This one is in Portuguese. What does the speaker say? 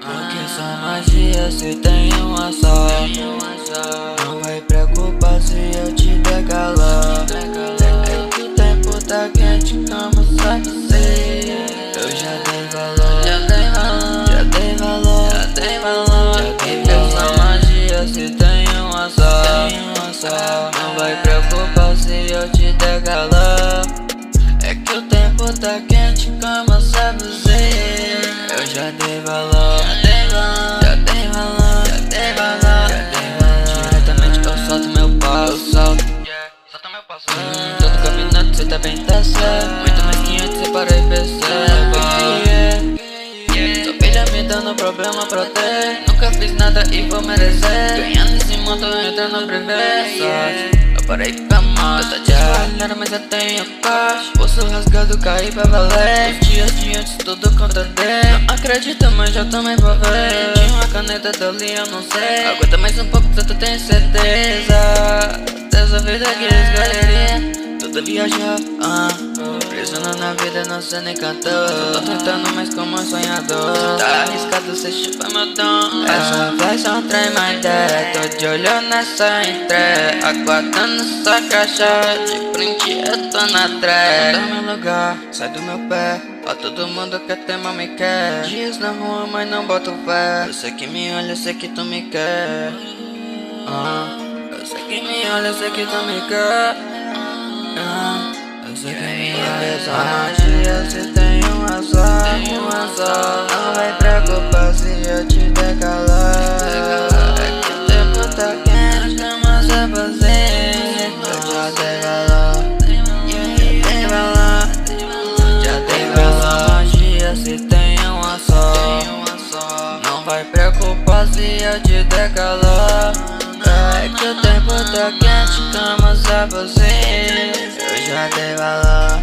Porque só magia se tem uma só. Não vai preocupar se eu te der calor. É que o tempo tá quente como só você. Eu já dei valor, já dei valor, já dei valor, já dei valor. Porque só magia se tem uma só. Não vai preocupar se eu te der calor. É que o tempo tá quente como só você. Eu já dei valor, já dei valor, já dei valor, já dei valor, já dei valor. Diretamente eu solto meu pau, eu solto. Solta meu pau, todo caminhando, cê também tá certo. Muito mais que antes, cê para e percebe. Sua filha me dando problema pra ter. Nunca fiz nada e vou merecer. Ganhando esse mundo, entrando privê. Parei de ficar mal, eu tô te falhando, mas eu tenho paz. Pulso rasgado, caí pra valer. Os dias de antes, tudo contra Deus. Não acredito, mas já tomei pra ver. Tinha uma caneta dali, eu não sei. Aguenta mais um pouco, tu tem certeza dessa vida que escolheria. Tudo viajar, preso na vida, não sei nem cantor. Tô tentando, mas como sonhador. Tá arriscado, cê chupa meu dom. Essa faz só um trem, mais ideia. Tô de olho nessa entrega, aguardando sua caixa. De frente eu tô na track. Tá meu lugar, sai do meu pé. Ó, todo mundo quer ter, mas me quer. Dias na rua, mas não boto fé. Eu sei que me olha, eu sei que tu me quer. Eu sei que me olha, eu sei que tu me quer. Eu sei que me olha, só magia se tem uma só. Não vai preocupar se eu te der calor. É que o tempo tá quente, mas é você. Eu já dei valor, já dei valor, já dei valor. Magia se tem uma só. Não vai preocupar se eu te der calor. É que o tempo tá quente como só você. Eu já dei valor.